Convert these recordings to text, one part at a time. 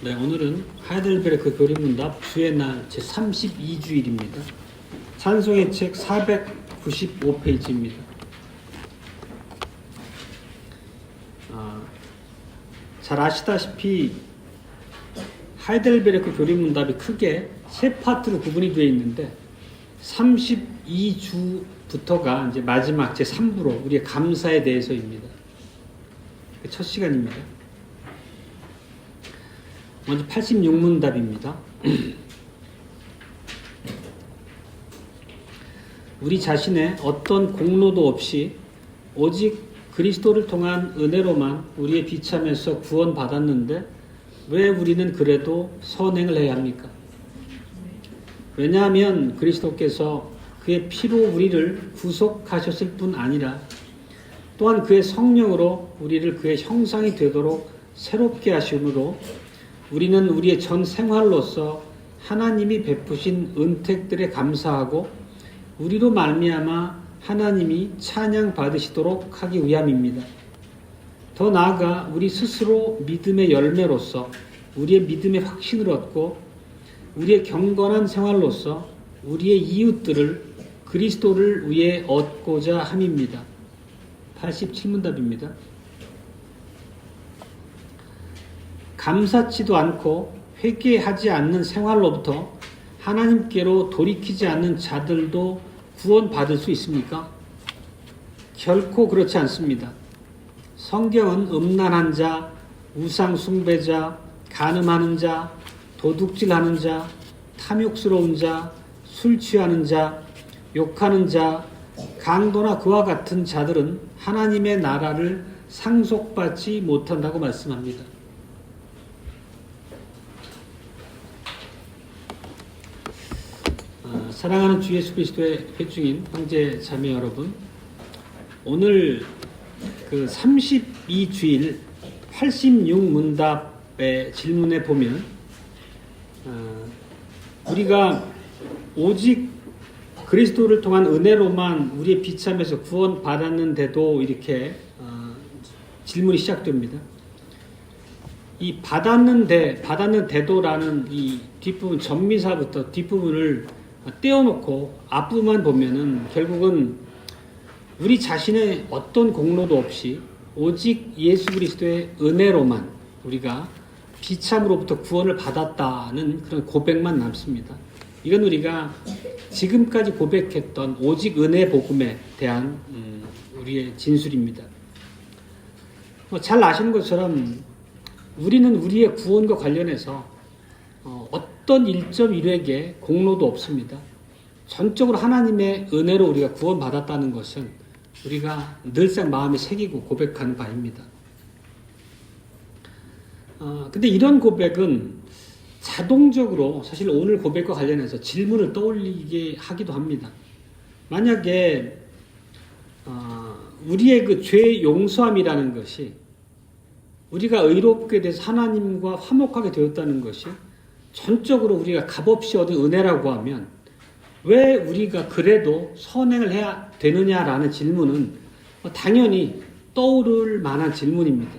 네, 오늘은 하이델베르크 교리문답 주의 날 제32주일입니다. 찬송의 책 495페이지입니다. 잘 아시다시피 하이델베르크 교리문답이 크게 세 파트로 구분이 되어 있는데 32주부터가 이제 마지막 제3부로 우리의 감사에 대해서입니다. 첫 시간입니다. 먼저 86문답입니다. 우리 자신의 어떤 공로도 없이 오직 그리스도를 통한 은혜로만 우리의 비참에서 구원받았는데 왜 우리는 그래도 선행을 해야 합니까? 왜냐하면 그리스도께서 그의 피로 우리를 구속하셨을 뿐 아니라 또한 그의 성령으로 우리를 그의 형상이 되도록 새롭게 하심으로 우리는 우리의 전 생활로서 하나님이 베푸신 은택들에 감사하고 우리로 말미암아 하나님이 찬양 받으시도록 하기 위함입니다. 더 나아가 우리 스스로 믿음의 열매로서 우리의 믿음의 확신을 얻고 우리의 경건한 생활로서 우리의 이웃들을 그리스도를 위해 얻고자 함입니다. 87문답입니다. 감사치도 않고 회개하지 않는 생활로부터 하나님께로 돌이키지 않는 자들도 구원받을 수 있습니까? 결코 그렇지 않습니다. 성경은 음란한 자, 우상 숭배자, 간음하는 자, 도둑질하는 자, 탐욕스러운 자, 술 취하는 자, 욕하는 자, 강도나 그와 같은 자들은 하나님의 나라를 상속받지 못한다고 말씀합니다. 사랑하는 주 예수 그리스도의 회중인 형제 자매 여러분, 오늘 그 32주일 86문답의 질문에 보면 우리가 오직 그리스도를 통한 은혜로만 우리의 비참에서 구원받았는데도 이렇게 질문이 시작됩니다. 이 받는 대도라는 이 뒷부분 전미사부터 뒷부분을 떼어놓고 앞부분만 보면은 결국은 우리 자신의 어떤 공로도 없이 오직 예수 그리스도의 은혜로만 우리가 비참으로부터 구원을 받았다는 그런 고백만 남습니다. 이건 우리가 지금까지 고백했던 오직 은혜 복음에 대한 우리의 진술입니다. 잘 아시는 것처럼 우리는 우리의 구원과 관련해서 어떤 1.1획의 공로도 없습니다. 전적으로 하나님의 은혜로 우리가 구원받았다는 것은 우리가 늘상 마음에 새기고 고백하는 바입니다. 근데 이런 고백은 자동적으로 사실 오늘 고백과 관련해서 질문을 떠올리게 하기도 합니다. 만약에 우리의 그 죄 용서함이라는 것이 우리가 의롭게 돼서 하나님과 화목하게 되었다는 것이 전적으로 우리가 값없이 얻은 은혜라고 하면 왜 우리가 그래도 선행을 해야 되느냐라는 질문은 당연히 떠오를 만한 질문입니다.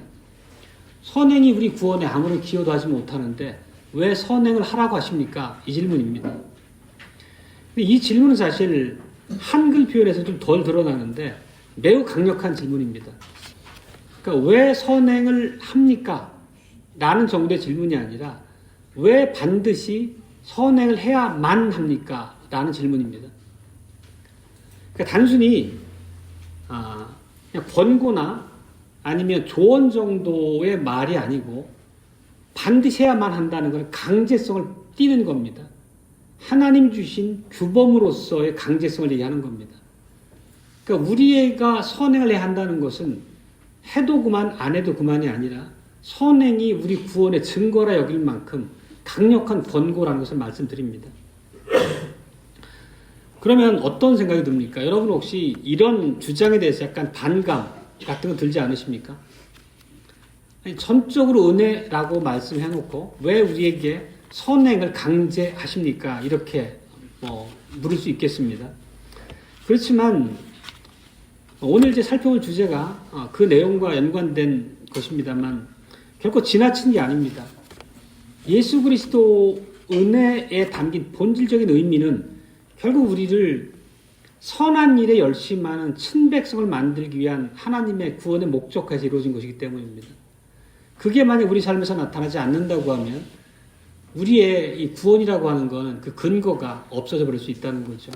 선행이 우리 구원에 아무런 기여도 하지 못하는데 왜 선행을 하라고 하십니까? 이 질문입니다. 근데 이 질문은 사실 한글 표현에서 좀 덜 드러나는데 매우 강력한 질문입니다. 그러니까 왜 선행을 합니까? 라는 정도의 질문이 아니라 왜 반드시 선행을 해야만 합니까? 라는 질문입니다. 그러니까 단순히 그냥 권고나 아니면 조언 정도의 말이 아니고 반드시 해야만 한다는 건 강제성을 띠는 겁니다. 하나님 주신 규범으로서의 강제성을 얘기하는 겁니다. 그러니까 우리가 선행을 해야 한다는 것은 해도 그만 안 해도 그만이 아니라 선행이 우리 구원의 증거라 여길 만큼 강력한 권고라는 것을 말씀드립니다. 그러면 어떤 생각이 듭니까? 여러분 혹시 이런 주장에 대해서 약간 반감 같은 거 들지 않으십니까? 아니, 전적으로 은혜라고 말씀해놓고 왜 우리에게 선행을 강제하십니까? 이렇게 물을 수 있겠습니다. 그렇지만 오늘 이제 살펴볼 주제가 그 내용과 연관된 것입니다만 결코 지나친 게 아닙니다. 예수 그리스도 은혜에 담긴 본질적인 의미는 결국 우리를 선한 일에 열심하는 친백성을 만들기 위한 하나님의 구원의 목적까지 이루어진 것이기 때문입니다. 그게 만약 우리 삶에서 나타나지 않는다고 하면 우리의 이 구원이라고 하는 것은 그 근거가 없어져 버릴 수 있다는 거죠.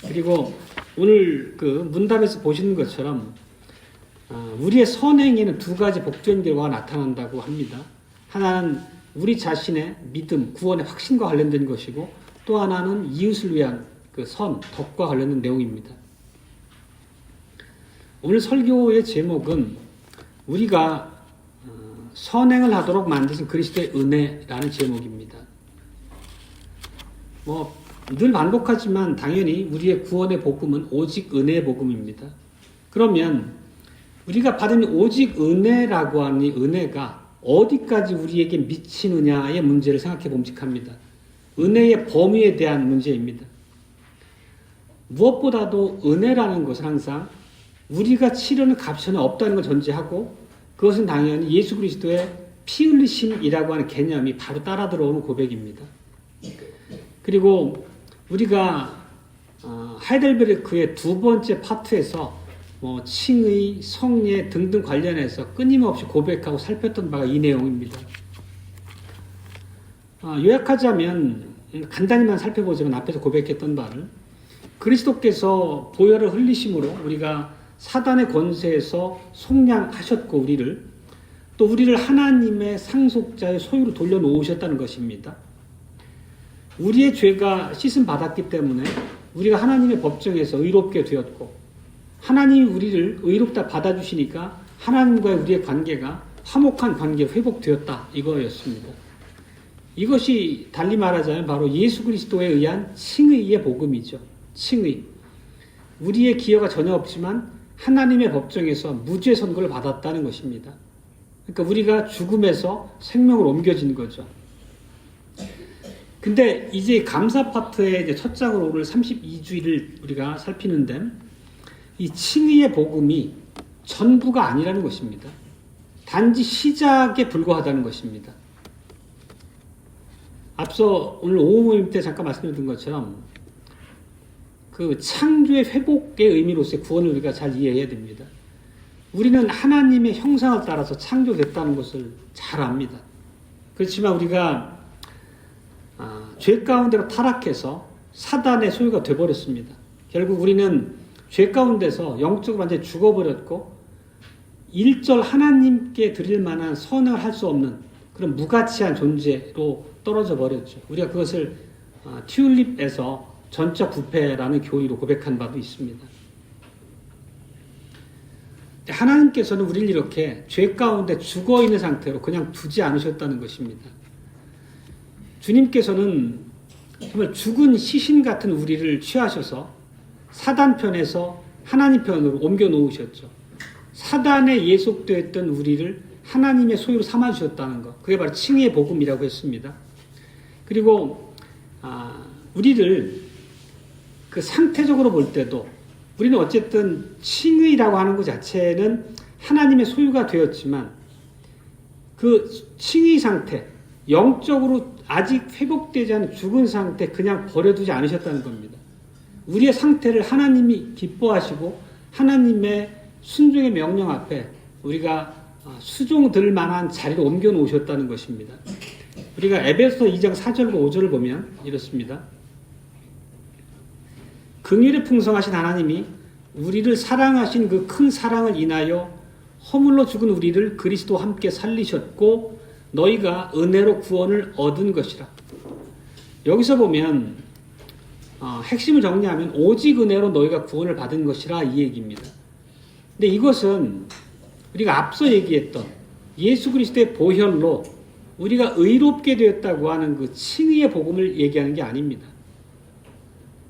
그리고 오늘 그 문답에서 보시는 것처럼 우리의 선행에는 두 가지 복된 결과가 나타난다고 합니다. 하나는 우리 자신의 믿음, 구원의 확신과 관련된 것이고 또 하나는 이웃을 위한 그 선, 덕과 관련된 내용입니다. 오늘 설교의 제목은 우리가 선행을 하도록 만드신 그리스도의 은혜라는 제목입니다. 늘 반복하지만 당연히 우리의 구원의 복음은 오직 은혜의 복음입니다. 그러면 우리가 받은 오직 은혜라고 하는 이 은혜가 어디까지 우리에게 미치느냐의 문제를 생각해 봄직합니다. 은혜의 범위에 대한 문제입니다. 무엇보다도 은혜라는 것은 항상 우리가 치르는 값이 전혀 없다는 걸 전제하고 그것은 당연히 예수 그리스도의 피 흘리심이라고 하는 개념이 바로 따라 들어오는 고백입니다. 그리고 우리가 하이델베르크의 두 번째 파트에서 칭의, 성례 등등 관련해서 끊임없이 고백하고 살폈던 바가 이 내용입니다. 요약하자면 간단히만 살펴보자면 앞에서 고백했던 바를 그리스도께서 보혈을 흘리심으로 우리가 사단의 권세에서 속량하셨고 우리를 하나님의 상속자의 소유로 돌려놓으셨다는 것입니다. 우리의 죄가 씻음 받았기 때문에 우리가 하나님의 법정에서 의롭게 되었고 하나님이 우리를 의롭다 받아주시니까 하나님과의 우리의 관계가 화목한 관계로 회복되었다 이거였습니다. 이것이 달리 말하자면 바로 예수 그리스도에 의한 칭의의 복음이죠. 칭의. 우리의 기여가 전혀 없지만 하나님의 법정에서 무죄 선고를 받았다는 것입니다. 그러니까 우리가 죽음에서 생명으로 옮겨진 거죠. 근데 이제 감사 파트의 이제 첫 장으로 오늘 32주일을 우리가 살피는데 이 칭의의 복음이 전부가 아니라는 것입니다. 단지 시작에 불과하다는 것입니다. 앞서 오늘 오후 모임 때 잠깐 말씀드린 것처럼 그 창조의 회복의 의미로서의 구원을 우리가 잘 이해해야 됩니다. 우리는 하나님의 형상을 따라서 창조됐다는 것을 잘 압니다. 그렇지만 우리가 죄 가운데로 타락해서 사단의 소유가 되어버렸습니다. 결국 우리는 죄 가운데서 영적으로 완전히 죽어버렸고 일절 하나님께 드릴 만한 선을 할 수 없는 그런 무가치한 존재로 떨어져 버렸죠. 우리가 그것을 튤립에서 전적 부패라는 교리로 고백한 바도 있습니다. 하나님께서는 우리를 이렇게 죄 가운데 죽어있는 상태로 그냥 두지 않으셨다는 것입니다. 주님께서는 정말 죽은 시신 같은 우리를 취하셔서 사단 편에서 하나님 편으로 옮겨 놓으셨죠. 사단에 예속되었던 우리를 하나님의 소유로 삼아주셨다는 것. 그게 바로 칭의의 복음이라고 했습니다. 그리고 우리를 그 상태적으로 볼 때도 우리는 어쨌든 칭의라고 하는 것 자체는 하나님의 소유가 되었지만 그 칭의 상태, 영적으로 아직 회복되지 않은 죽은 상태 그냥 버려두지 않으셨다는 겁니다. 우리의 상태를 하나님이 기뻐하시고 하나님의 순종의 명령 앞에 우리가 수종될 만한 자리로 옮겨 놓으셨다는 것입니다. 우리가 에베소 2장 4절과 5절을 보면 이렇습니다. 긍휼에 풍성하신 하나님이 우리를 사랑하신 그 큰 사랑을 인하여 허물로 죽은 우리를 그리스도와 함께 살리셨고 너희가 은혜로 구원을 얻은 것이라. 여기서 보면 핵심을 정리하면 오직 은혜로 너희가 구원을 받은 것이라 이 얘기입니다. 근데 이것은 우리가 앞서 얘기했던 예수 그리스도의 보혈로 우리가 의롭게 되었다고 하는 그 칭의의 복음을 얘기하는 게 아닙니다.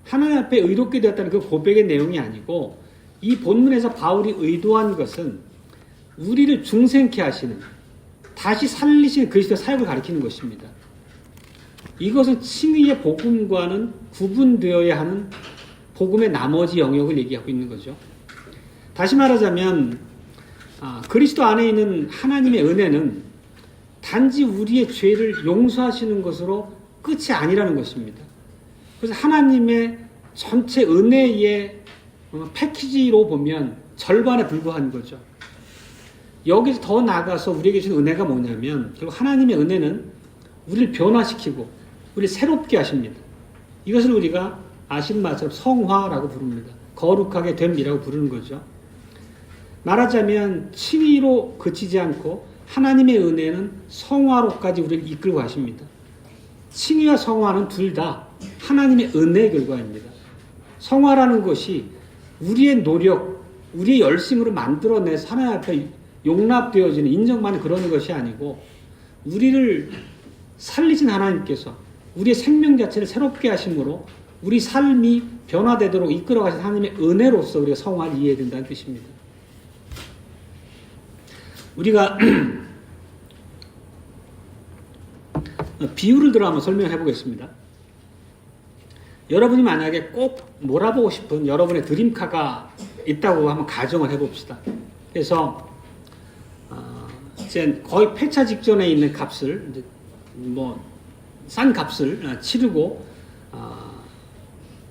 하나님 앞에 의롭게 되었다는 그 고백의 내용이 아니고 이 본문에서 바울이 의도한 것은 우리를 중생케 하시는 다시 살리시는 그리스도의 사역을 가리키는 것입니다. 이것은 칭의의 복음과는 구분되어야 하는 복음의 나머지 영역을 얘기하고 있는 거죠. 다시 말하자면 그리스도 안에 있는 하나님의 은혜는 단지 우리의 죄를 용서하시는 것으로 끝이 아니라는 것입니다. 그래서 하나님의 전체 은혜의 패키지로 보면 절반에 불과한 거죠. 여기서 더 나아가서 우리에게 주신 은혜가 뭐냐면 결국 하나님의 은혜는 우리를 변화시키고 우리를 새롭게 하십니다. 이것을 우리가 아시는 말처럼 성화라고 부릅니다. 거룩하게 됨이라고 부르는 거죠. 말하자면 칭의로 그치지 않고 하나님의 은혜는 성화로까지 우리를 이끌고 가십니다. 칭의와 성화는 둘 다 하나님의 은혜의 결과입니다. 성화라는 것이 우리의 노력, 우리의 열심으로 만들어내서 하나님 앞에 용납되어지는 인정받는 그런 것이 아니고 우리를 살리신 하나님께서 우리의 생명 자체를 새롭게 하심으로 우리 삶이 변화되도록 이끌어가신 하나님의 은혜로서 우리가 성화를 이해해야 된다는 뜻입니다. 우리가 비유를 들어 한번 설명해 보겠습니다. 여러분이 만약에 꼭 몰아보고 싶은 여러분의 드림카가 있다고 한번 가정을 해봅시다. 그래서 이제 거의 폐차 직전에 있는 값을 이제 싼 값을 치르고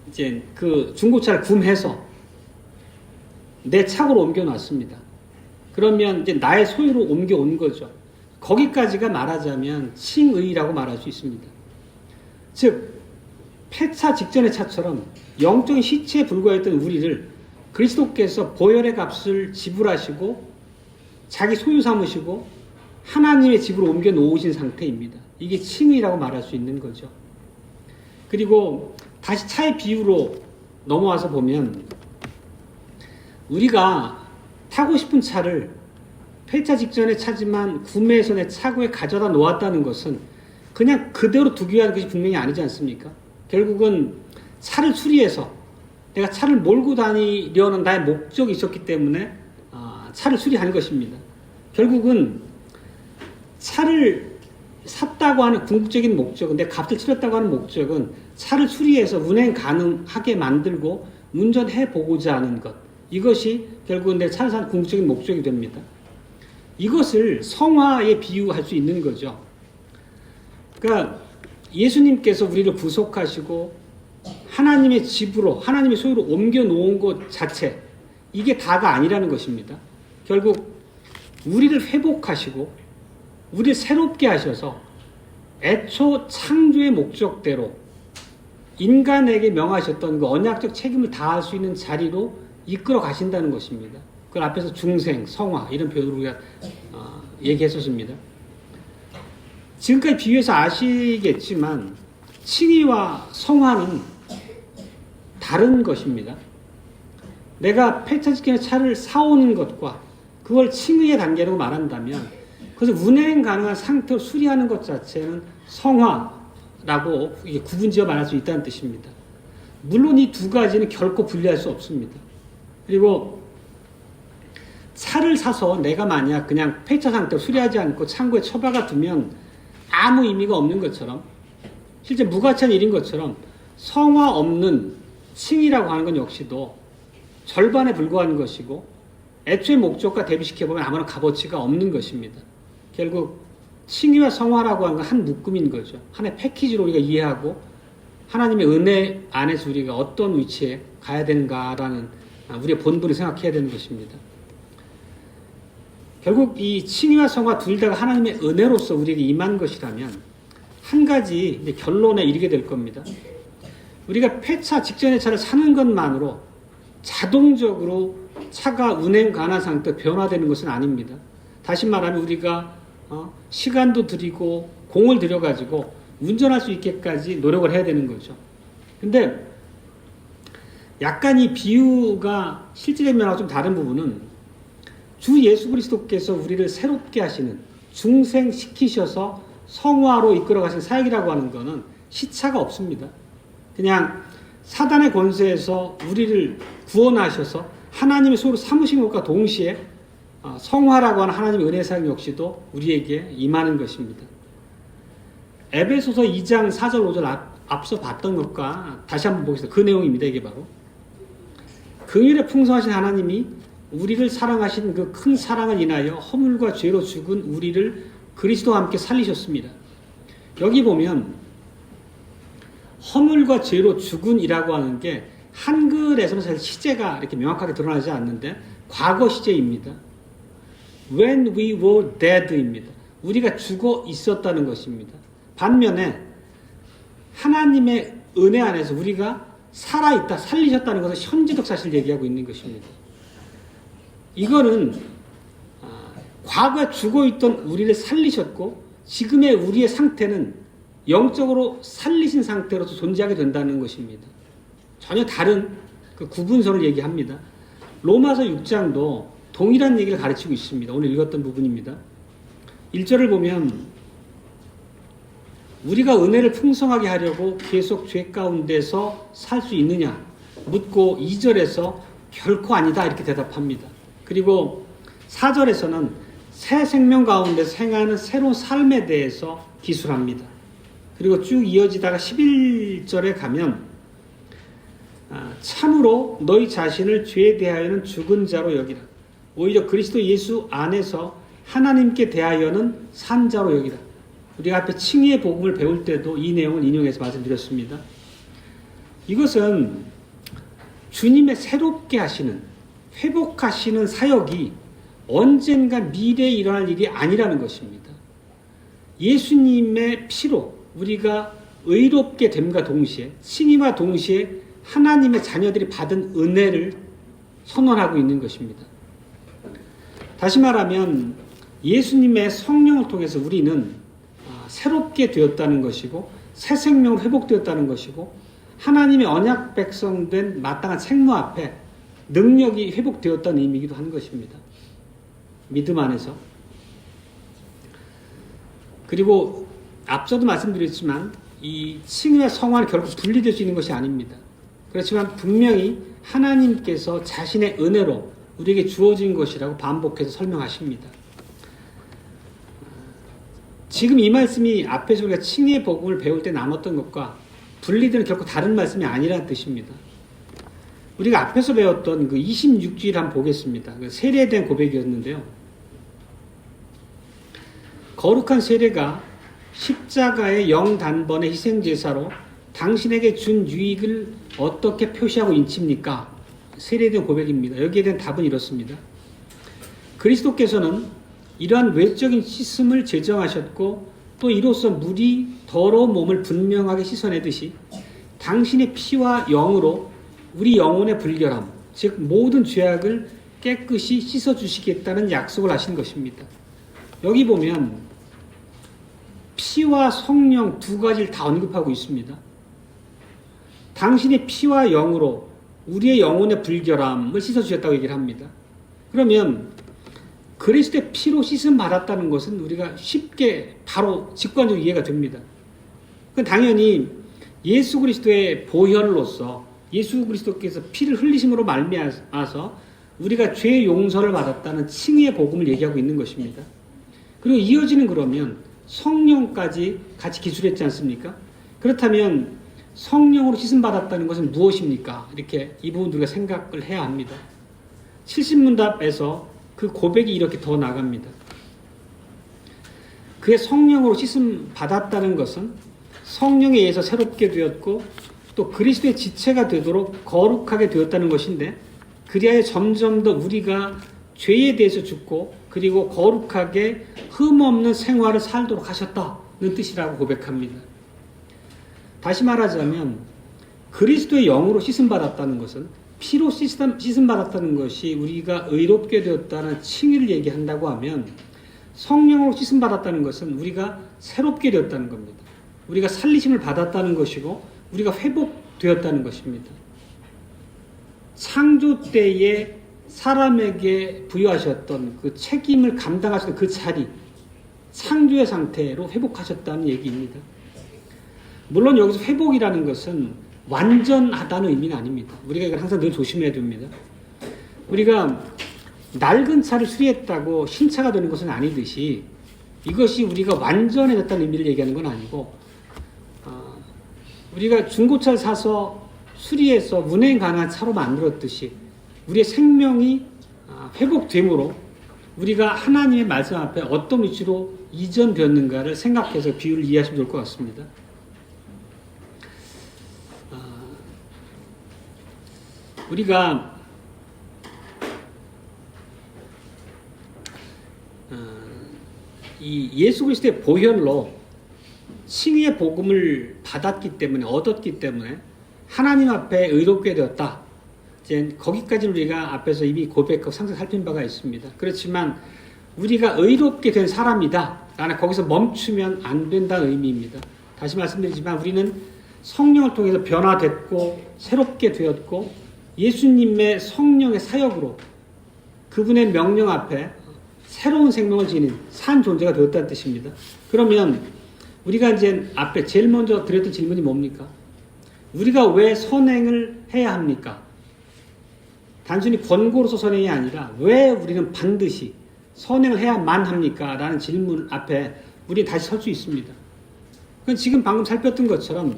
이제 그 중고차를 구매해서 내 차고로 옮겨놨습니다. 그러면 이제 나의 소유로 옮겨온 거죠. 거기까지가 말하자면 칭의라고 말할 수 있습니다. 즉 폐차 직전의 차처럼 영적인 시체에 불과했던 우리를 그리스도께서 보혈의 값을 지불하시고 자기 소유 삼으시고 하나님의 집으로 옮겨 놓으신 상태입니다. 이게 칭의라고 말할 수 있는 거죠. 그리고 다시 차의 비유로 넘어와서 보면 우리가 타고 싶은 차를 폐차 직전의 차지만 구매해서 내 차고에 가져다 놓았다는 것은 그냥 그대로 두기 위한 것이 분명히 아니지 않습니까? 결국은 차를 수리해서 내가 차를 몰고 다니려는 나의 목적이 있었기 때문에 차를 수리한 것입니다. 결국은 차를 샀다고 하는 궁극적인 목적은, 내 값을 치렀다고 하는 목적은 차를 수리해서 운행 가능하게 만들고 운전해 보고자 하는 것, 이것이 결국은 내 차를 사는 궁극적인 목적이 됩니다. 이것을 성화에 비유할 수 있는 거죠. 그러니까 예수님께서 우리를 구속하시고 하나님의 집으로, 하나님의 소유로 옮겨 놓은 것 자체, 이게 다가 아니라는 것입니다. 결국 우리를 회복하시고 우리를 새롭게 하셔서 애초 창조의 목적대로 인간에게 명하셨던 그 언약적 책임을 다할 수 있는 자리로 이끌어 가신다는 것입니다. 그걸 앞에서 중생, 성화 이런 표현으로 우리가 얘기했었습니다. 지금까지 비유해서 아시겠지만 칭의와 성화는 다른 것입니다. 내가 폐차 직전에 차를 사오는 것과 그걸 칭의의 단계로 말한다면 그래서 운행 가능한 상태로 수리하는 것 자체는 성화라고 구분지어 말할 수 있다는 뜻입니다. 물론 이 두 가지는 결코 분리할 수 없습니다. 그리고 차를 사서 내가 만약 그냥 폐차 상태로 수리하지 않고 창고에 처박아 두면 아무 의미가 없는 것처럼, 실제 무가치한 일인 것처럼 성화 없는 칭의라고 하는 건 역시도 절반에 불과한 것이고 애초의 목적과 대비시켜보면 아무런 값어치가 없는 것입니다. 결국 칭의와 성화라고 하는 건 한 묶음인 거죠. 하나의 패키지로 우리가 이해하고 하나님의 은혜 안에서 우리가 어떤 위치에 가야 되는가라는 우리의 본분을 생각해야 되는 것입니다. 결국 이 칭의와 성화 둘 다가 하나님의 은혜로서 우리에게 임한 것이라면 한 가지 결론에 이르게 될 겁니다. 우리가 폐차 직전의 차를 사는 것만으로 자동적으로 차가 운행 가능한 상태로 변화되는 것은 아닙니다. 다시 말하면 우리가 시간도 들이고 공을 들여가지고 운전할 수 있게까지 노력을 해야 되는 거죠. 근데 약간 이 비유가 실질의 면하고 좀 다른 부분은 주 예수 그리스도께서 우리를 새롭게 하시는, 중생시키셔서 성화로 이끌어 가신 사역이라고 하는 것은 시차가 없습니다. 그냥 사단의 권세에서 우리를 구원하셔서 하나님의 소유로 삼으신 것과 동시에 성화라고 하는 하나님의 은혜 사역 역시도 우리에게 임하는 것입니다. 에베소서 2장 4절 5절 앞서 봤던 것과 다시 한번 보겠습니다. 그 내용입니다. 이게 바로 긍휼에 풍성하신 하나님이 우리를 사랑하신 그 큰 사랑을 인하여 허물과 죄로 죽은 우리를 그리스도와 함께 살리셨습니다. 여기 보면 허물과 죄로 죽은이라고 하는 게 한글에서는 사실 시제가 이렇게 명확하게 드러나지 않는데 과거 시제입니다. When we were dead입니다. 우리가 죽어 있었다는 것입니다. 반면에 하나님의 은혜 안에서 우리가 살아있다, 살리셨다는 것을 현재적 사실 얘기하고 있는 것입니다. 이거는 과거에 죽어있던 우리를 살리셨고 지금의 우리의 상태는 영적으로 살리신 상태로서 존재하게 된다는 것입니다. 전혀 다른 그 구분선을 얘기합니다. 로마서 6장도 동일한 얘기를 가르치고 있습니다. 오늘 읽었던 부분입니다. 1절을 보면 우리가 은혜를 풍성하게 하려고 계속 죄 가운데서 살 수 있느냐 묻고 2절에서 결코 아니다 이렇게 대답합니다. 그리고 4절에서는 새 생명 가운데서 행하는 새로운 삶에 대해서 기술합니다. 그리고 쭉 이어지다가 11절에 가면 참으로 너희 자신을 죄에 대하여는 죽은 자로 여기라. 오히려 그리스도 예수 안에서 하나님께 대하여는 산 자로 여기라. 우리가 앞에 칭의의 복음을 배울 때도 이 내용을 인용해서 말씀드렸습니다. 이것은 주님의 새롭게 하시는, 회복하시는 사역이 언젠가 미래에 일어날 일이 아니라는 것입니다. 예수님의 피로 우리가 의롭게 됨과 동시에, 칭의와 동시에 하나님의 자녀들이 받은 은혜를 선언하고 있는 것입니다. 다시 말하면 예수님의 성령을 통해서 우리는 새롭게 되었다는 것이고 새 생명으로 회복되었다는 것이고 하나님의 언약 백성된 마땅한 책무 앞에 능력이 회복되었다는 의미이기도 한 것입니다. 믿음 안에서. 그리고 앞서도 말씀드렸지만 이 칭의와 성화는 결국 분리될 수 있는 것이 아닙니다. 그렇지만 분명히 하나님께서 자신의 은혜로 우리에게 주어진 것이라고 반복해서 설명하십니다. 지금 이 말씀이 앞에서 우리가 칭의의 복음을 배울 때 나눴던 것과 분리되는 결코 다른 말씀이 아니라는 뜻입니다. 우리가 앞에서 배웠던 그 26주일 한번 보겠습니다. 그 세례에 대한 고백이었는데요. 거룩한 세례가 십자가의 영단번의 희생제사로 당신에게 준 유익을 어떻게 표시하고 인칩니까? 세례에 대한 고백입니다. 여기에 대한 답은 이렇습니다. 그리스도께서는 이러한 외적인 씻음을 제정하셨고 또 이로써 물이 더러운 몸을 분명하게 씻어내듯이 당신의 피와 영으로 우리 영혼의 불결함, 즉 모든 죄악을 깨끗이 씻어주시겠다는 약속을 하신 것입니다. 여기 보면 피와 성령 두 가지를 다 언급하고 있습니다. 당신의 피와 영으로 우리의 영혼의 불결함을 씻어주셨다고 얘기를 합니다. 그러면 그리스도의 피로 씻음 받았다는 것은 우리가 쉽게 바로 직관적으로 이해가 됩니다. 그건 당연히 예수 그리스도의 보혈로서 예수 그리스도께서 피를 흘리심으로 말미암아서 우리가 죄의 용서를 받았다는 칭의의 복음을 얘기하고 있는 것입니다. 그리고 이어지는 그러면 성령까지 같이 기술했지 않습니까? 그렇다면 성령으로 씻음 받았다는 것은 무엇입니까? 이렇게 이 부분 우리가 생각을 해야 합니다. 70문답에서 그 고백이 이렇게 더 나갑니다. 그의 성령으로 씻음 받았다는 것은 성령에 의해서 새롭게 되었고 또 그리스도의 지체가 되도록 거룩하게 되었다는 것인데 그리하여 점점 더 우리가 죄에 대해서 죽고 그리고 거룩하게 흠없는 생활을 살도록 하셨다는 뜻이라고 고백합니다. 다시 말하자면 그리스도의 영으로 씻음 받았다는 것은 피로 씻음 받았다는 것이 우리가 의롭게 되었다는 칭의를 얘기한다고 하면 성령으로 씻음 받았다는 것은 우리가 새롭게 되었다는 겁니다. 우리가 살리심을 받았다는 것이고 우리가 회복되었다는 것입니다. 창조 때에 사람에게 부여하셨던 그 책임을 감당하시는 그 자리, 창조의 상태로 회복하셨다는 얘기입니다. 물론 여기서 회복이라는 것은 완전하다는 의미는 아닙니다. 우리가 이걸 항상 늘 조심해야 됩니다. 우리가 낡은 차를 수리했다고 신차가 되는 것은 아니듯이 이것이 우리가 완전해졌다는 의미를 얘기하는 건 아니고 우리가 중고차를 사서 수리해서 운행 가능한 차로 만들었듯이 우리의 생명이 회복됨으로 우리가 하나님의 말씀 앞에 어떤 위치로 이전 되었는가를 생각해서 비유를 이해하시면 좋을 것 같습니다. 우리가 이 예수 그리스도의 보혈로 칭의의 복음을 받았기 때문에, 얻었기 때문에 하나님 앞에 의롭게 되었다. 이제 거기까지 우리가 앞에서 이미 고백하고 상세 살핀 바가 있습니다. 그렇지만 우리가 의롭게 된 사람이다 라는 거기서 멈추면 안 된다는 의미입니다. 다시 말씀드리지만 우리는 성령을 통해서 변화됐고 새롭게 되었고 예수님의 성령의 사역으로 그분의 명령 앞에 새로운 생명을 지닌 산 존재가 되었다는 뜻입니다. 그러면 우리가 이제 앞에 제일 먼저 드렸던 질문이 뭡니까? 우리가 왜 선행을 해야 합니까? 단순히 권고로서 선행이 아니라 왜 우리는 반드시 선행을 해야만 합니까? 라는 질문 앞에 우리 다시 설 수 있습니다. 그건 지금 방금 살폈던 것처럼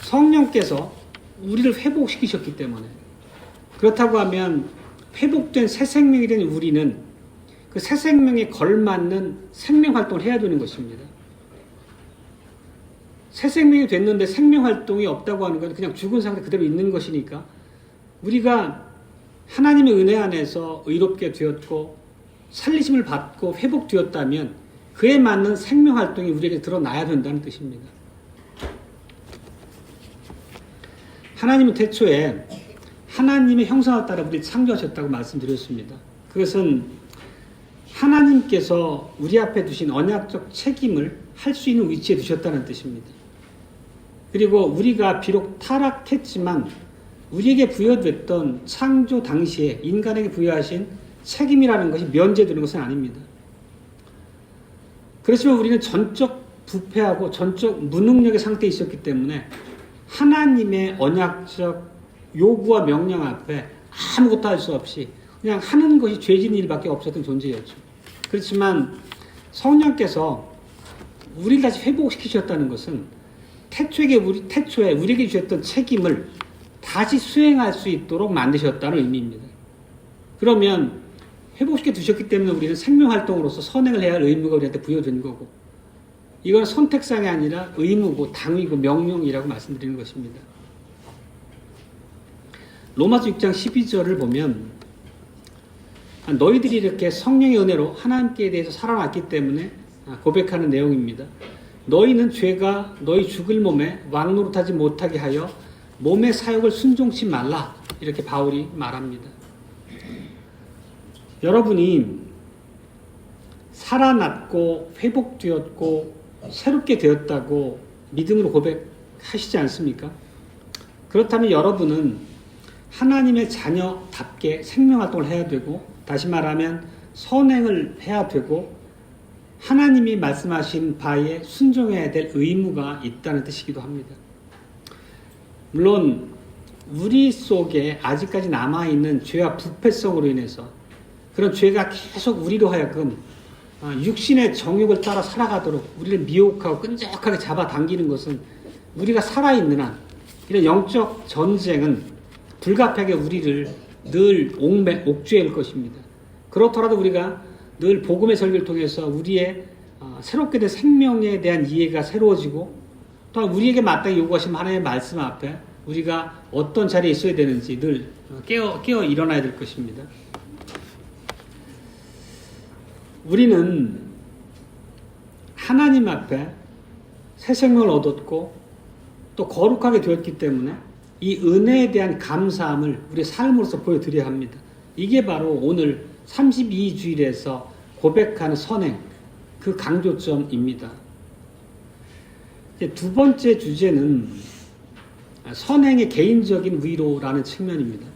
성령께서 우리를 회복시키셨기 때문에, 그렇다고 하면 회복된 새 생명이 된 우리는 그 새 생명에 걸맞는 생명 활동을 해야 되는 것입니다. 새 생명이 됐는데 생명 활동이 없다고 하는 건 그냥 죽은 상태 그대로 있는 것이니까 우리가 하나님의 은혜 안에서 의롭게 되었고 살리심을 받고 회복되었다면 그에 맞는 생명 활동이 우리에게 드러나야 된다는 뜻입니다. 하나님은 태초에 하나님의 형상을 따라 우리를 창조하셨다고 말씀드렸습니다. 그것은 하나님께서 우리 앞에 두신 언약적 책임을 할 수 있는 위치에 두셨다는 뜻입니다. 그리고 우리가 비록 타락했지만 우리에게 부여됐던 창조 당시에 인간에게 부여하신 책임이라는 것이 면제되는 것은 아닙니다. 그렇지만 우리는 전적 부패하고 전적 무능력의 상태에 있었기 때문에 하나님의 언약적 요구와 명령 앞에 아무것도 할 수 없이 그냥 하는 것이 죄진 일밖에 없었던 존재였죠. 그렇지만 성령께서 우리를 다시 회복시키셨다는 것은 태초에 우리에게 주셨던 책임을 다시 수행할 수 있도록 만드셨다는 의미입니다. 그러면 회복시켜 두셨기 때문에 우리는 생명활동으로서 선행을 해야 할 의무가 우리한테 부여된 거고, 이건 선택상이 아니라 의무고 당위고 명령이라고 말씀드리는 것입니다. 로마서 6장 12절을 보면 너희들이 이렇게 성령의 은혜로 하나님께 대해서 살아났기 때문에 고백하는 내용입니다. 너희는 죄가 너희 죽을 몸에 왕노릇하지 못하게 하여 몸의 사욕을 순종치 말라, 이렇게 바울이 말합니다. 여러분이 살아났고 회복되었고 새롭게 되었다고 믿음으로 고백하시지 않습니까? 그렇다면 여러분은 하나님의 자녀답게 생명활동을 해야 되고, 다시 말하면 선행을 해야 되고 하나님이 말씀하신 바에 순종해야 될 의무가 있다는 뜻이기도 합니다. 물론 우리 속에 아직까지 남아있는 죄와 부패성으로 인해서 그런 죄가 계속 우리로 하여금 육신의 정욕을 따라 살아가도록 우리를 미혹하고 끈적하게 잡아당기는 것은 우리가 살아있는 한 이런 영적 전쟁은 불가피하게 우리를 늘 옥죄일 것입니다. 그렇더라도 우리가 늘 복음의 설교를 통해서 우리의 새롭게 된 생명에 대한 이해가 새로워지고, 또 우리에게 마땅히 요구하신 하나님의 말씀 앞에 우리가 어떤 자리에 있어야 되는지 늘 깨어 일어나야 될 것입니다. 우리는 하나님 앞에 새 생명을 얻었고 또 거룩하게 되었기 때문에 이 은혜에 대한 감사함을 우리의 삶으로서 보여드려야 합니다. 이게 바로 오늘 32주일에서 고백하는 선행, 그 강조점입니다. 두 번째 주제는 선행의 개인적인 위로라는 측면입니다.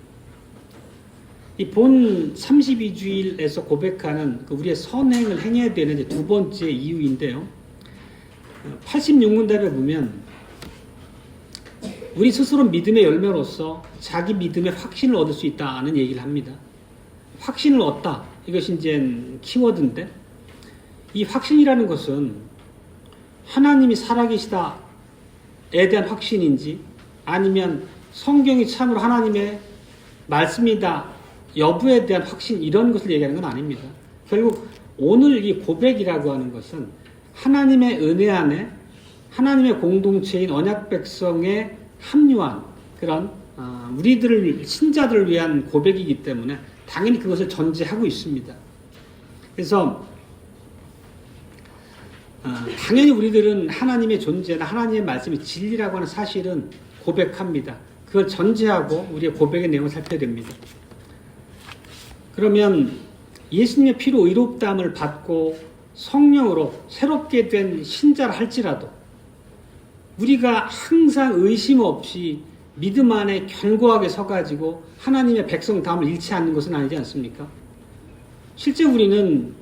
이 본 32주일에서 고백하는 우리의 선행을 행해야 되는 두 번째 이유인데요. 86문답에 보면 우리 스스로 믿음의 열매로서 자기 믿음의 확신을 얻을 수 있다는 얘기를 합니다. 확신을 얻다, 이것이 이제 키워드인데, 이 확신이라는 것은 하나님이 살아계시다에 대한 확신인지 아니면 성경이 참으로 하나님의 말씀이다 여부에 대한 확신, 이런 것을 얘기하는 건 아닙니다. 결국 오늘 이 고백이라고 하는 것은 하나님의 은혜 안에 하나님의 공동체인 언약 백성에 합류한 그런 우리들을 신자들을 위한 고백이기 때문에 당연히 그것을 전제하고 있습니다. 그래서 당연히 우리들은 하나님의 존재나 하나님의 말씀이 진리라고 하는 사실은 고백합니다. 그걸 전제하고 우리의 고백의 내용을 살펴야 됩니다. 그러면 예수님의 피로 의롭다함을 받고 성령으로 새롭게 된 신자라 할지라도 우리가 항상 의심 없이 믿음 안에 견고하게 서가지고 하나님의 백성다움을 잃지 않는 것은 아니지 않습니까? 실제 우리는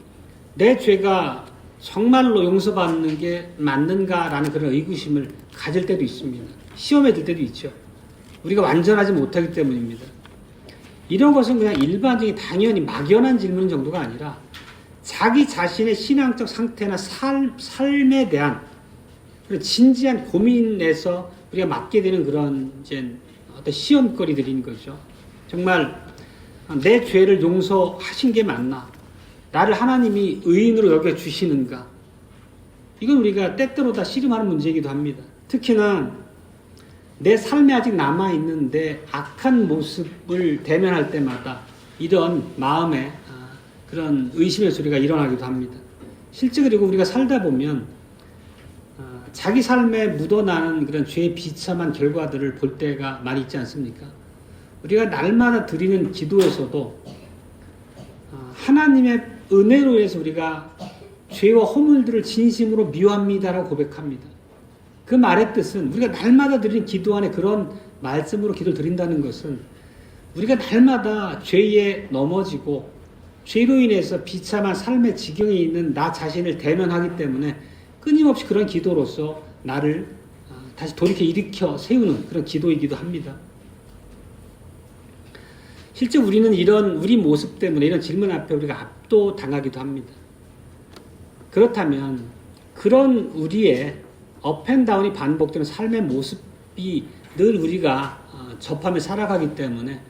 내 죄가 정말로 용서받는 게 맞는가라는 그런 의구심을 가질 때도 있습니다. 시험에 들 때도 있죠. 우리가 완전하지 못하기 때문입니다. 이런 것은 그냥 일반적인 당연히 막연한 질문 정도가 아니라 자기 자신의 신앙적 상태나 삶에 대한 그런 진지한 고민에서 우리가 맞게 되는 그런 이제 어떤 시험거리들인 거죠. 정말 내 죄를 용서하신 게 맞나? 나를 하나님이 의인으로 여겨주시는가? 이건 우리가 때때로 다 씨름하는 문제이기도 합니다. 특히나 내 삶에 아직 남아있는데 악한 모습을 대면할 때마다 이런 마음에 그런 의심의 소리가 일어나기도 합니다. 실제 그리고 우리가 살다 보면 자기 삶에 묻어나는 그런 죄의 비참한 결과들을 볼 때가 많이 있지 않습니까? 우리가 날마다 드리는 기도에서도 하나님의 은혜로 해서 우리가 죄와 허물들을 진심으로 미워합니다라고 고백합니다. 그 말의 뜻은 우리가 날마다 드리는 기도 안에 그런 말씀으로 기도를 드린다는 것은 우리가 날마다 죄에 넘어지고 죄로 인해서 비참한 삶의 지경에 있는 나 자신을 대면하기 때문에 끊임없이 그런 기도로서 나를 다시 돌이켜 일으켜 세우는 그런 기도이기도 합니다. 실제 우리는 이런 우리 모습 때문에 이런 질문 앞에 우리가 압도당하기도 합니다. 그렇다면 그런 우리의 업앤다운이 반복되는 삶의 모습이 늘 우리가 접하며 살아가기 때문에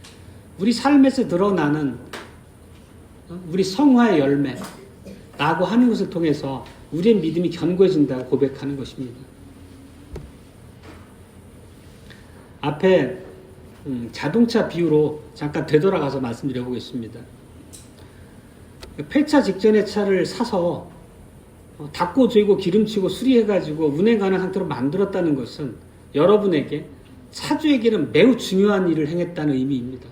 우리 삶에서 드러나는 우리 성화의 열매라고 하는 것을 통해서 우리의 믿음이 견고해진다고 고백하는 것입니다. 앞에 자동차 비유로 잠깐 되돌아가서 말씀드려 보겠습니다. 폐차 직전에 차를 사서 닦고 조이고 기름치고 수리해가지고 운행 가는 상태로 만들었다는 것은 여러분에게 차주에게는 매우 중요한 일을 행했다는 의미입니다.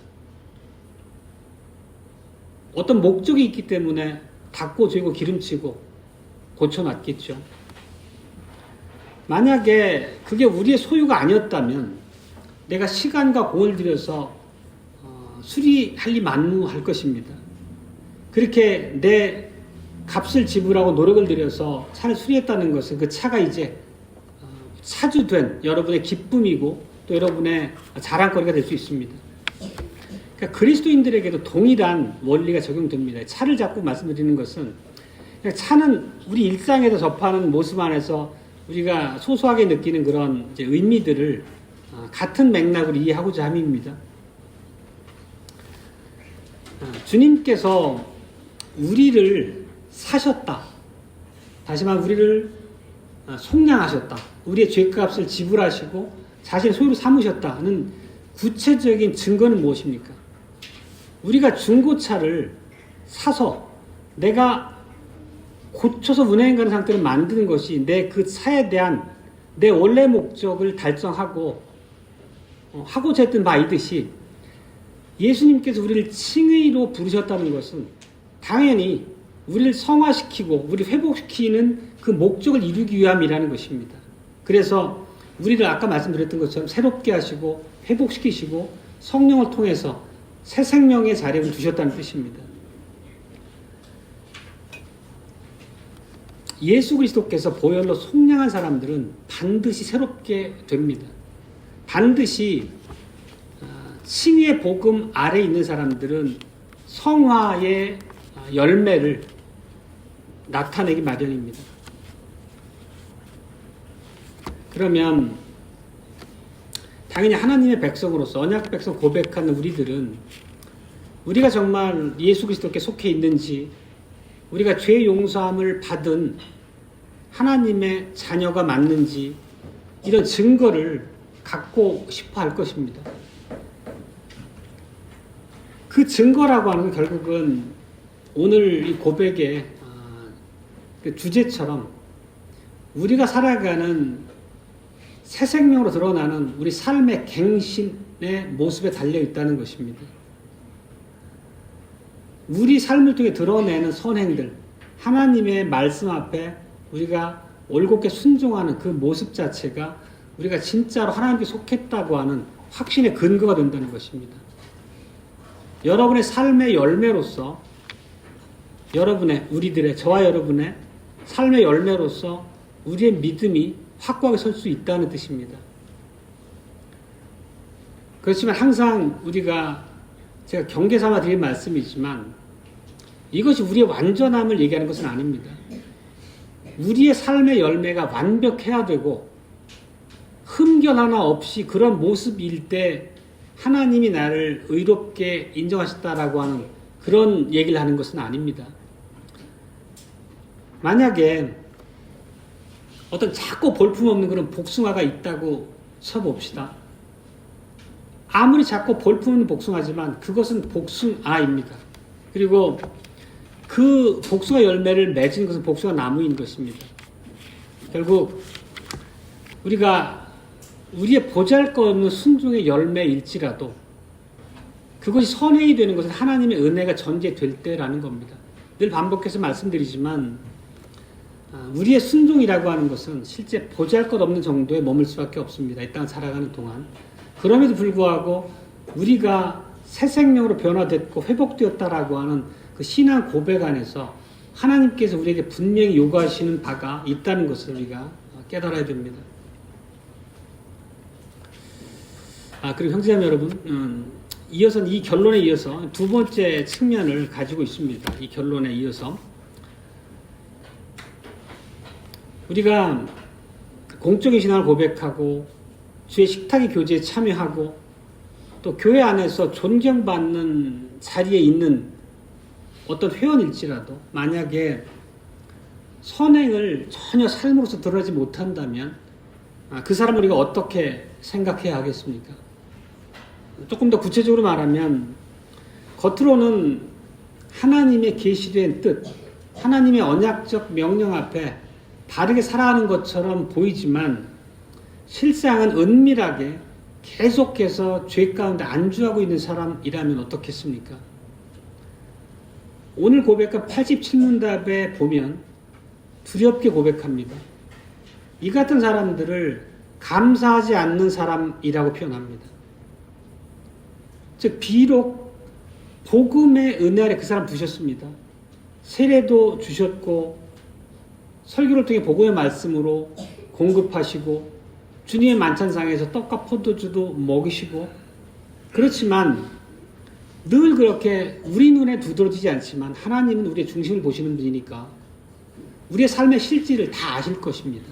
어떤 목적이 있기 때문에 닦고 조이고 기름치고 고쳐놨겠죠. 만약에 그게 우리의 소유가 아니었다면 내가 시간과 공을 들여서 수리할 리 만무할 것입니다. 그렇게 내 값을 지불하고 노력을 들여서 차를 수리했다는 것은 그 차가 이제 차주된 여러분의 기쁨이고 또 여러분의 자랑거리가 될 수 있습니다. 그러니까 그리스도인들에게도 동일한 원리가 적용됩니다. 차를 자꾸 말씀드리는 것은 차는 우리 일상에서 접하는 모습 안에서 우리가 소소하게 느끼는 그런 이제 의미들을 같은 맥락으로 이해하고자 함입니다. 주님께서 우리를 사셨다. 다시 말해 우리를 속량하셨다. 우리의 죄값을 지불하시고 자신의 소유로 삼으셨다는 구체적인 증거는 무엇입니까? 우리가 중고차를 사서 내가 고쳐서 운행 가는 상태로 만드는 것이 내 그 차에 대한 내 원래 목적을 달성하고 하고자 했던 바이듯이 예수님께서 우리를 칭의로 부르셨다는 것은 당연히 우리를 성화시키고 우리를 회복시키는 그 목적을 이루기 위함이라는 것입니다. 그래서 우리를 아까 말씀드렸던 것처럼 새롭게 하시고 회복시키시고 성령을 통해서 새 생명의 자리에 두셨다는 뜻입니다. 예수 그리스도께서 보혈로 속량한 사람들은 반드시 새롭게 됩니다. 반드시 칭의의 복음 아래에 있는 사람들은 성화의 열매를 나타내기 마련입니다. 그러면 당연히 하나님의 백성으로서 언약 백성 고백하는 우리들은 우리가 정말 예수 그리스도께 속해 있는지 우리가 죄 용서함을 받은 하나님의 자녀가 맞는지 이런 증거를 갖고 싶어 할 것입니다. 그 증거라고 하는 건 결국은 오늘 이 고백의 그 주제처럼 우리가 살아가는 새 생명으로 드러나는 우리 삶의 갱신의 모습에 달려 있다는 것입니다. 우리 삶을 통해 드러내는 선행들, 하나님의 말씀 앞에 우리가 올곧게 순종하는 그 모습 자체가 우리가 진짜로 하나님께 속했다고 하는 확신의 근거가 된다는 것입니다. 여러분의 삶의 열매로서 저와 여러분의 삶의 열매로서 우리의 믿음이 확고하게 설 수 있다는 뜻입니다. 그렇지만 항상 제가 경계 삼아 드린 말씀이지만 이것이 우리의 완전함을 얘기하는 것은 아닙니다. 우리의 삶의 열매가 완벽해야 되고 흠결 하나 없이 그런 모습일 때 하나님이 나를 의롭게 인정하셨다라고 하는 그런 얘기를 하는 것은 아닙니다. 만약에 어떤 작고 볼품없는 그런 복숭아가 있다고 쳐봅시다. 아무리 작고 볼품없는 복숭아지만 그것은 복숭아입니다. 그리고 그 복숭아 열매를 맺은 것은 복숭아 나무인 것입니다. 결국 우리의 보잘것없는 순종의 열매일지라도 그것이 선행이 되는 것은 하나님의 은혜가 전제될 때라는 겁니다. 늘 반복해서 말씀드리지만 우리의 순종이라고 하는 것은 실제 보잘것없는 정도에 머물 수밖에 없습니다. 이 땅 살아가는 동안. 그럼에도 불구하고 우리가 새 생명으로 변화됐고 회복되었다라고 하는 그 신앙 고백 안에서 하나님께서 우리에게 분명히 요구하시는 바가 있다는 것을 우리가 깨달아야 됩니다. 그리고 형제자매 여러분, 이어서 이 결론에 이어서 두 번째 측면을 가지고 있습니다. 이 결론에 이어서 우리가 공적인 신앙을 고백하고 주의 식탁의 교제에 참여하고 또 교회 안에서 존경받는 자리에 있는 어떤 회원일지라도 만약에 선행을 전혀 삶으로서 드러내지 못한다면 그 사람을 우리가 어떻게 생각해야 하겠습니까? 조금 더 구체적으로 말하면 겉으로는 하나님의 계시된 뜻, 하나님의 언약적 명령 앞에 바르게 살아가는 것처럼 보이지만 실상은 은밀하게 계속해서 죄 가운데 안주하고 있는 사람이라면 어떻겠습니까? 오늘 고백과 87문답에 보면 두렵게 고백합니다. 이 같은 사람들을 감사하지 않는 사람이라고 표현합니다. 즉 비록 복음의 은혜 아래 그 사람 두셨습니다. 세례도 주셨고 설교를 통해 복음의 말씀으로 공급하시고 주님의 만찬상에서 떡과 포도주도 먹이시고 그렇지만 늘 그렇게 우리 눈에 두드러지지 않지만 하나님은 우리의 중심을 보시는 분이니까 우리의 삶의 실질을 다 아실 것입니다.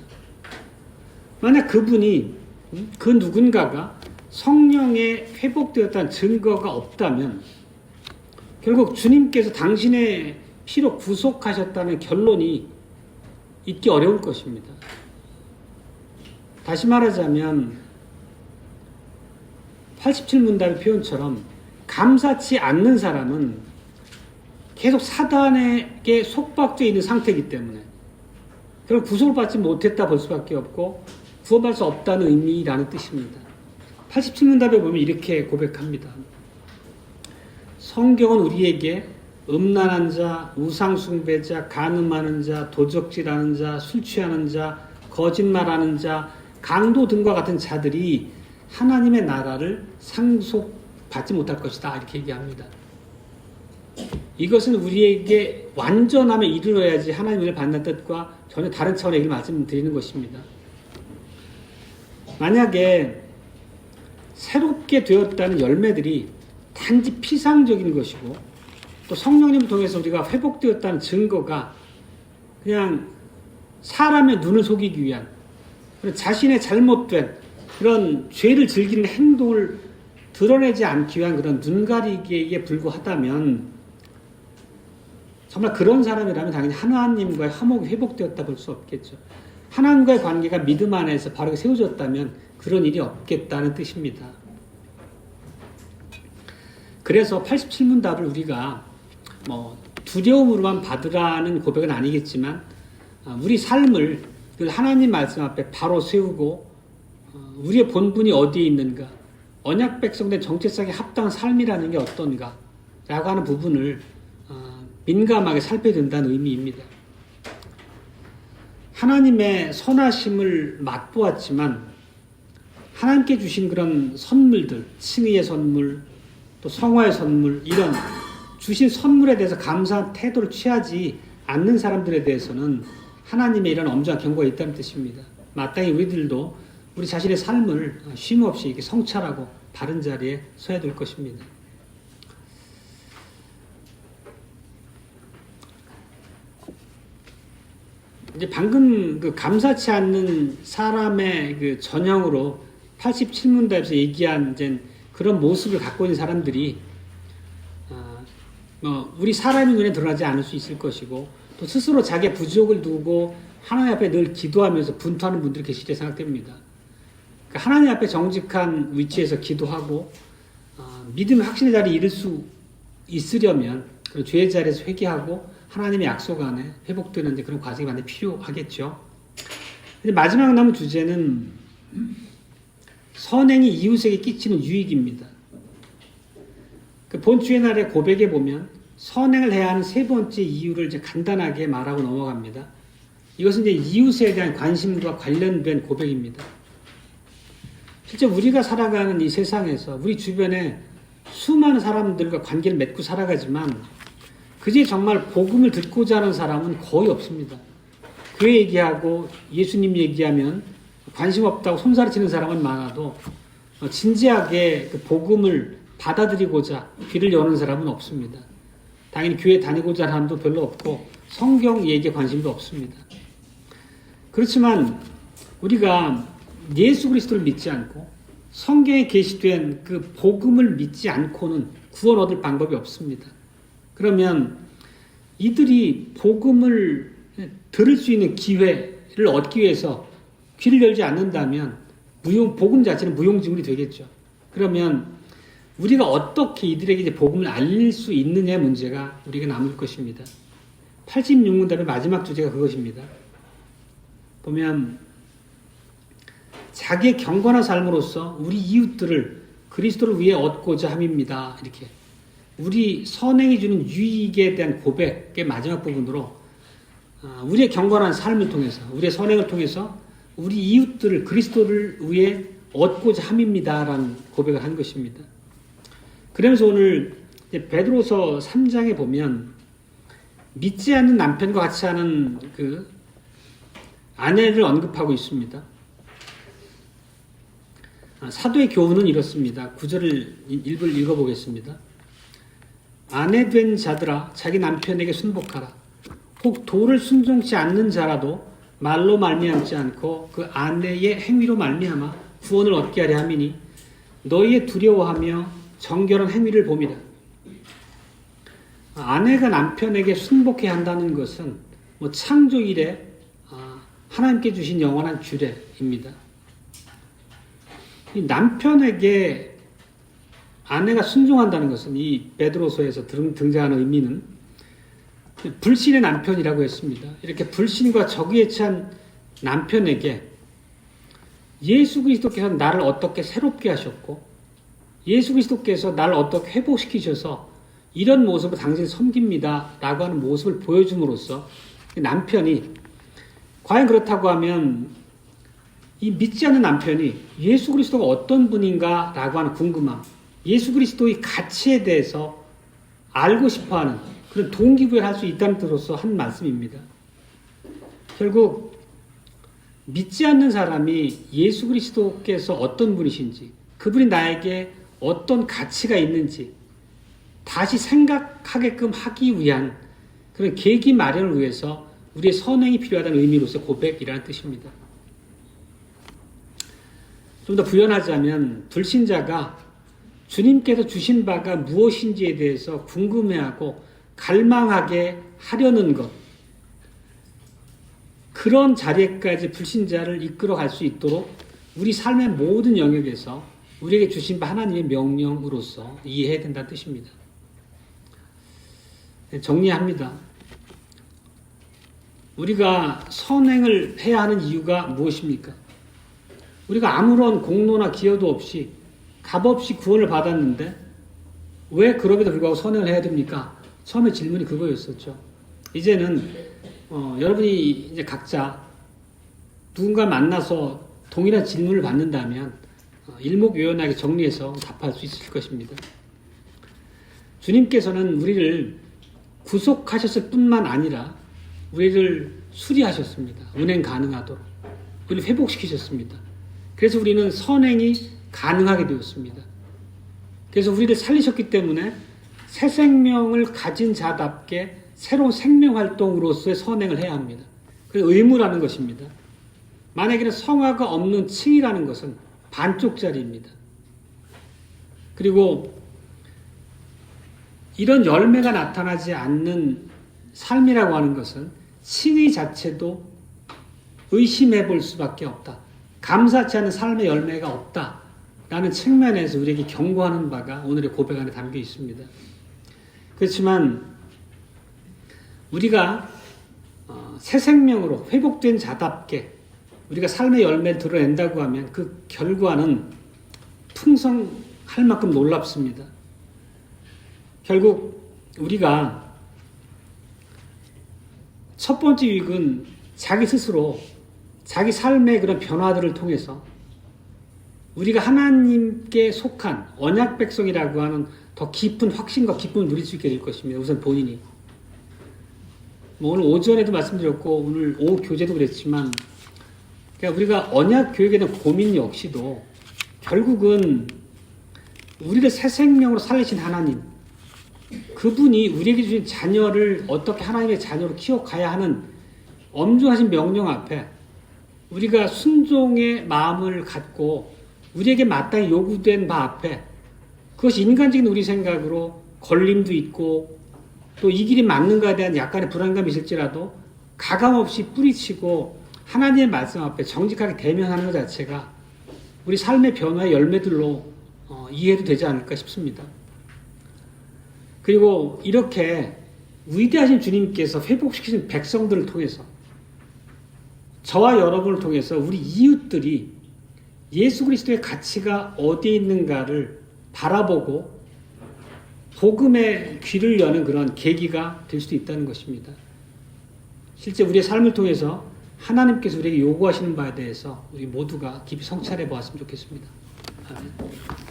만약 그분이 그 누군가가 성령에 회복되었다는 증거가 없다면 결국 주님께서 당신의 피로 구속하셨다는 결론이 있기 어려울 것입니다. 다시 말하자면 87문답의 표현처럼 감사치 않는 사람은 계속 사단에게 속박되어 있는 상태이기 때문에 결국 구속을 받지 못했다 볼 수밖에 없고 구원받을 수 없다는 의미라는 뜻입니다. 87문답에 보면 이렇게 고백합니다. 성경은 우리에게 음란한 자, 우상숭배자, 간음하는 자, 도적질하는 자, 술 취하는 자, 거짓말하는 자, 강도 등과 같은 자들이 하나님의 나라를 상속받지 못할 것이다 이렇게 얘기합니다. 이것은 우리에게 완전함에 이르러야지 하나님을 받는 뜻과 전혀 다른 차원의 얘기를 말씀드리는 것입니다. 만약에 새롭게 되었다는 열매들이 단지 피상적인 것이고 또 성령님을 통해서 우리가 회복되었다는 증거가 그냥 사람의 눈을 속이기 위한 자신의 잘못된 그런 죄를 즐기는 행동을 드러내지 않기 위한 그런 눈가리기에 불과하다면 정말 그런 사람이라면 당연히 하나님과의 화목이 회복되었다 볼 수 없겠죠. 하나님과의 관계가 믿음 안에서 바르게 세워졌다면 그런 일이 없겠다는 뜻입니다. 그래서 87문답을 우리가 두려움으로만 받으라는 고백은 아니겠지만 우리 삶을 늘 하나님 말씀 앞에 바로 세우고 우리의 본분이 어디에 있는가, 언약 백성된 정체성에 합당한 삶이라는 게 어떤가 라고 하는 부분을 민감하게 살펴야 된다는 의미입니다. 하나님의 선하심을 맛보았지만 하나님께 주신 그런 선물들, 칭의의 선물, 또 성화의 선물, 이런 주신 선물에 대해서 감사한 태도를 취하지 않는 사람들에 대해서는 하나님의 이런 엄중한 경고가 있다는 뜻입니다. 마땅히 우리들도 우리 자신의 삶을 쉼없이 이렇게 성찰하고 바른 자리에 서야 될 것입니다. 이제 방금 그 감사치 않는 사람의 그 전형으로 87문답에서 얘기한 이제 그런 모습을 갖고 있는 사람들이 우리 사람의 눈에 드러나지 않을 수 있을 것이고, 또 스스로 자기의 부족을 두고 하나님 앞에 늘 기도하면서 분투하는 분들이 계시리라 생각됩니다. 그러니까 하나님 앞에 정직한 위치에서 기도하고 믿음의 확신의 자리에 이를 수 있으려면 그런 죄의 자리에서 회개하고 하나님의 약속 안에 회복되는 그런 과정이 많이 필요하겠죠. 근데 마지막 남은 주제는 선행이 이웃에게 끼치는 유익입니다. 그 본주의 날의 고백에 보면 선행을 해야 하는 세 번째 이유를 이제 간단하게 말하고 넘어갑니다. 이것은 이제 이웃에 대한 관심과 관련된 고백입니다. 실제 우리가 살아가는 이 세상에서 우리 주변에 수많은 사람들과 관계를 맺고 살아가지만 그제 정말 복음을 듣고자 하는 사람은 거의 없습니다. 교회 얘기하고 예수님 얘기하면 관심 없다고 손사래치는 사람은 많아도 진지하게 그 복음을 받아들이고자 귀를 여는 사람은 없습니다. 당연히 교회 다니고자 하는 사람도 별로 없고 성경 얘기에 관심도 없습니다. 그렇지만 우리가 예수 그리스도를 믿지 않고 성경에 게시된 그 복음을 믿지 않고는 구원 얻을 방법이 없습니다. 그러면 이들이 복음을 들을 수 있는 기회를 얻기 위해서 귀를 열지 않는다면 복음 자체는 무용지물이 되겠죠. 그러면 우리가 어떻게 이들에게 이제 복음을 알릴 수 있느냐의 문제가 우리가 남을 것입니다. 86문답의 마지막 주제가 그것입니다. 보면 자기의 경건한 삶으로서 우리 이웃들을 그리스도를 위해 얻고자 함입니다. 이렇게 우리 선행이 주는 유익에 대한 고백의 마지막 부분으로 우리의 경건한 삶을 통해서, 우리의 선행을 통해서 우리 이웃들을 그리스도를 위해 얻고자 함입니다라는 고백을 한 것입니다. 그러면서 오늘 베드로서 3장에 보면 믿지 않는 남편과 같이 하는 그 아내를 언급하고 있습니다. 사도의 교훈은 이렇습니다. 9절을 일부를 읽어보겠습니다. 아내 된 자들아 자기 남편에게 순복하라. 혹 도를 순종치 않는 자라도 말로 말미암지 않고 그 아내의 행위로 말미암아 구원을 얻게 하려 함이니 너희의 두려워하며 정결한 행위를 봄이다. 아내가 남편에게 순복해야 한다는 것은 창조 이래 하나님께 주신 영원한 규례입니다. 이 남편에게 아내가 순종한다는 것은 이 베드로서에서 등장하는 의미는 불신의 남편이라고 했습니다. 이렇게 불신과 적의에 찬 남편에게 예수 그리스도께서 나를 어떻게 새롭게 하셨고 예수 그리스도께서 나를 어떻게 회복시키셔서 이런 모습으로 당신을 섬깁니다 라고 하는 모습을 보여줌으로써 남편이 과연 그렇다고 하면 이 믿지 않는 남편이 예수 그리스도가 어떤 분인가 라고 하는 궁금함, 예수 그리스도의 가치에 대해서 알고 싶어하는 그런 동기부여를 할 수 있다는 뜻으로서 한 말씀입니다. 결국 믿지 않는 사람이 예수 그리스도께서 어떤 분이신지, 그분이 나에게 어떤 가치가 있는지 다시 생각하게끔 하기 위한 그런 계기 마련을 위해서 우리의 선행이 필요하다는 의미로서 고백이라는 뜻입니다. 좀 더 부연하자면 불신자가 주님께서 주신 바가 무엇인지에 대해서 궁금해하고 갈망하게 하려는 것, 그런 자리에까지 불신자를 이끌어 갈 수 있도록 우리 삶의 모든 영역에서 우리에게 주신 바 하나님의 명령으로서 이해해야 된다는 뜻입니다. 정리합니다. 우리가 선행을 해야 하는 이유가 무엇입니까? 우리가 아무런 공로나 기여도 없이 값없이 구원을 받았는데 왜 그럼에도 불구하고 선행을 해야 됩니까? 처음에 질문이 그거였었죠. 이제는 여러분이 이제 각자 누군가 만나서 동일한 질문을 받는다면 일목요연하게 정리해서 답할 수 있을 것입니다. 주님께서는 우리를 구속하셨을 뿐만 아니라 우리를 수리하셨습니다. 운행 가능하도록. 우리를 회복시키셨습니다. 그래서 우리는 선행이 가능하게 되었습니다. 그래서 우리를 살리셨기 때문에 새 생명을 가진 자답게 새로운 생명활동으로서의 선행을 해야 합니다. 그래서 의무라는 것입니다. 만약에는 성화가 없는 칭이라는 것은 반쪽짜리입니다. 그리고 이런 열매가 나타나지 않는 삶이라고 하는 것은 칭의 자체도 의심해 볼 수밖에 없다. 감사치 않은 삶의 열매가 없다라는 측면에서 우리에게 경고하는 바가 오늘의 고백 안에 담겨 있습니다. 그렇지만 우리가 새 생명으로 회복된 자답게 우리가 삶의 열매를 드러낸다고 하면 그 결과는 풍성할 만큼 놀랍습니다. 결국 우리가 첫 번째 유익은 자기 스스로 자기 삶의 그런 변화들을 통해서 우리가 하나님께 속한 언약 백성이라고 하는 더 깊은 확신과 기쁨을 누릴 수 있게 될 것입니다. 우선 본인이. 오늘 오전에도 말씀드렸고 오늘 오후 교제도 그랬지만 그러니까 우리가 언약 교육에 대한 고민 역시도 결국은 우리를 새 생명으로 살리신 하나님, 그분이 우리에게 주신 자녀를 어떻게 하나님의 자녀로 키워가야 하는 엄중하신 명령 앞에 우리가 순종의 마음을 갖고 우리에게 마땅히 요구된 바 앞에 그것이 인간적인 우리 생각으로 걸림도 있고 또 이 길이 맞는가에 대한 약간의 불안감이 있을지라도 가감없이 뿌리치고 하나님의 말씀 앞에 정직하게 대면하는 것 자체가 우리 삶의 변화의 열매들로 이해도 되지 않을까 싶습니다. 그리고 이렇게 위대하신 주님께서 회복시키신 백성들을 통해서 저와 여러분을 통해서 우리 이웃들이 예수 그리스도의 가치가 어디에 있는가를 바라보고 복음의 귀를 여는 그런 계기가 될 수도 있다는 것입니다. 실제 우리의 삶을 통해서 하나님께서 우리에게 요구하시는 바에 대해서 우리 모두가 깊이 성찰해 보았으면 좋겠습니다. 아멘.